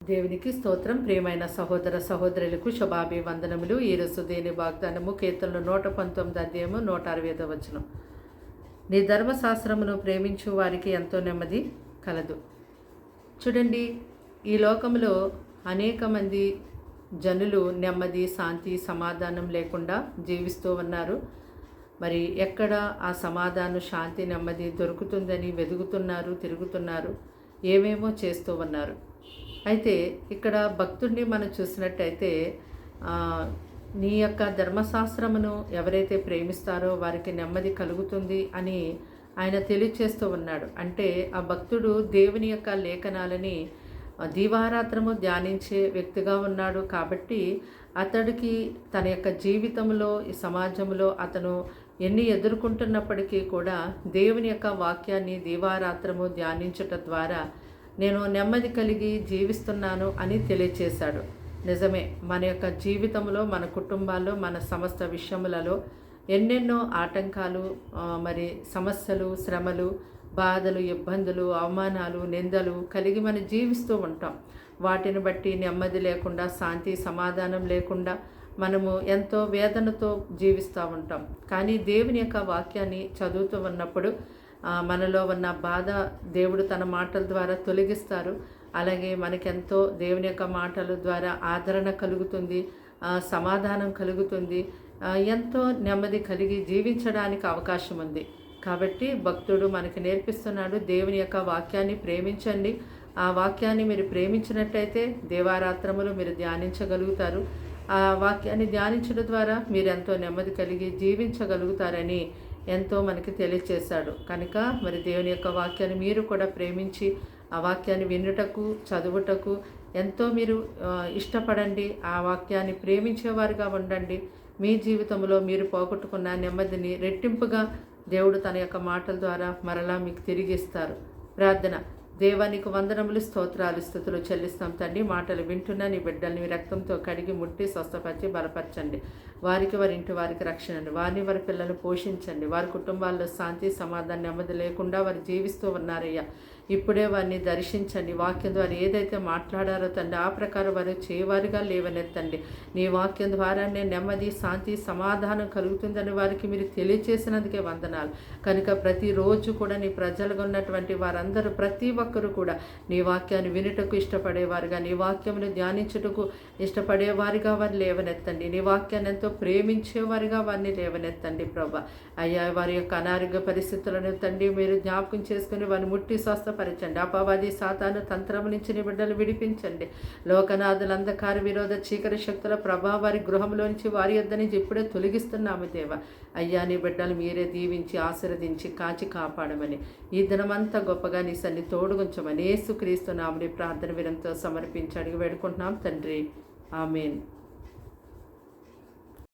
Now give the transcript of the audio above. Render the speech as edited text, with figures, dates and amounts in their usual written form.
దేవునికి స్తోత్రం. ప్రియమైన సహోదర సహోదరులకు శుభాభివందనములు. ఈరోజు దేని వాగ్దానము కీర్తనలు 119 అధ్యాయము 165 వచనం. నీ ధర్మశాస్త్రమును ప్రేమించు వారికి ఎంతో నెమ్మది కలదు. చూడండి, ఈ లోకంలో అనేక మంది జనులు నెమ్మది, శాంతి, సమాధానం లేకుండా జీవిస్తూ ఉన్నారు. మరి ఎక్కడ ఆ సమాధానం, శాంతి, నెమ్మది దొరుకుతుందని వెతుకుతున్నారు, తిరుగుతున్నారు, ఏమేమో చేస్తూ ఉన్నారు. అయితే ఇక్కడ భక్తుడిని మనం చూసినట్టయితే నీ యొక్క ధర్మశాస్త్రమును ఎవరైతే ప్రేమిస్తారో వారికి నెమ్మది కలుగుతుంది అని ఆయన తెలియచేస్తూ ఉన్నాడు. అంటే ఆ భక్తుడు దేవుని యొక్క లేఖనాలని దీవారాత్రము ధ్యానించే వ్యక్తిగా ఉన్నాడు. కాబట్టి అతడికి తన యొక్క జీవితంలో, ఈ సమాజంలో అతను ఎన్ని ఎదుర్కొంటున్నప్పటికీ కూడా దేవుని యొక్క వాక్యాన్ని దీవారాత్రము ధ్యానించుట ద్వారా నేను నెమ్మది కలిగి జీవిస్తున్నాను అని తెలియచేశాడు. నిజమే, మన యొక్క జీవితంలో, మన కుటుంబాల్లో, మన సమస్త విషయములలో ఎన్నెన్నో ఆటంకాలు, మరి సమస్యలు, శ్రమలు, బాధలు, ఇబ్బందులు, అవమానాలు, నిందలు కలిగి మనం జీవిస్తూ ఉంటాం. వాటిని బట్టి నెమ్మది లేకుండా, శాంతి, సమాధానం లేకుండా మనము ఎంతో వేదనతో జీవిస్తూ ఉంటాం. కానీ దేవుని యొక్క వాక్యాన్ని చదువుతూ ఉన్నప్పుడు మనలో ఉన్న బాధ దేవుడు తన మాటల ద్వారా తొలగిస్తారు. అలాగే మనకెంతో దేవుని యొక్క మాటల ద్వారా ఆదరణ కలుగుతుంది, సమాధానం కలుగుతుంది, ఎంతో నెమ్మది కలిగి జీవించడానికి అవకాశం ఉంది. కాబట్టి భక్తుడు మనకి నేర్పిస్తున్నాడు, దేవుని యొక్క వాక్యాన్ని ప్రేమించండి. ఆ వాక్యాన్ని మీరు ప్రేమించినట్టయితే దేవారాత్రములు మీరు ధ్యానించగలుగుతారు. ఆ వాక్యాన్ని ధ్యానించడం ద్వారా మీరు ఎంతో నెమ్మది కలిగి జీవించగలుగుతారని ఎంతో మనకి తెలియచేశాడు. కనుక మరి దేవుని యొక్క వాక్యాన్ని మీరు కూడా ప్రేమించి ఆ వాక్యాన్ని వినుటకు, చదువుటకు ఎంతో మీరు ఇష్టపడండి. ఆ వాక్యాన్ని ప్రేమించేవారుగా ఉండండి. మీ జీవితంలో మీరు పోగొట్టుకున్న నెమ్మదిని రెట్టింపుగా దేవుడు తన యొక్క మాటల ద్వారా మరలా మీకు తిరిగిస్తారు. ప్రార్థన. దేవానికి వందనములు, స్తోత్రాలు, స్తుతులు చెల్లిస్తాం తండ్రి. మాటలు వింటున్న నీ బిడ్డల్ని రక్తంతో కడిగి ముట్టి స్వస్థపరిచి బలపరచండి. వారికి, వారి ఇంటి వారికి రక్షణండి. వారిని, వారి పిల్లలను పోషించండి. వారి కుటుంబాల్లో శాంతి, సమాధానం, నెమ్మది లేకుండా వారు జీవిస్తూ ఉన్నారయ్యా. ఇప్పుడే వారిని దర్శించండి. వాక్యం ద్వారా ఏదైతే మాట్లాడారో తండ్రి, ఆ ప్రకారం వారు చేయవారుగా లేవనెత్తండి. నీ వాక్యం ద్వారానే నెమ్మది, శాంతి, సమాధానం కలుగుతుందని వారికి మీరు తెలియచేసినందుకే వందనాలు. కనుక ప్రతిరోజు కూడా నీ ప్రజలుగా ఉన్నటువంటి వారందరూ, ప్రతి ఒక్కరూ కూడా నీ వాక్యాన్ని వినుటకు ఇష్టపడేవారుగా, నీ వాక్యమును ధ్యానించుటకు ఇష్టపడేవారిగా వారిని లేవనెత్తండి. నీ వాక్యాన్ని ఎంతో ప్రేమించేవారిగా వారిని లేవనెత్తండి ప్రభా. అయ్యా, వారి యొక్క అనారోగ్య పరిస్థితులను తండ్రి మీరు జ్ఞాపకం చేసుకుని వారిని ముట్టి స్వస్థపరచండి. అపవాది, సాతాను తంత్రము నుంచి నీ బిడ్డలు విడిపించండి. లోకనాథుల అంధకార విరోధ చీకటి శక్తుల ప్రభావ వారి గృహంలోంచి, వారి యొద్ద నుంచి ఇప్పుడే తొలగిస్తున్నాము దేవ. అయ్యా, నీ బిడ్డలు మీరే దీవించి ఆశీర్వదించి కాచి కాపాడమని, ఈ దినమంతా గొప్పగా నీ సన్ని తోడుగుంచమని యేసుక్రీస్తు నామమున ప్రార్థన వినంతో సమర్పించి అడిగి వేడుకుంటున్నాం తండ్రి. ఆమేన్.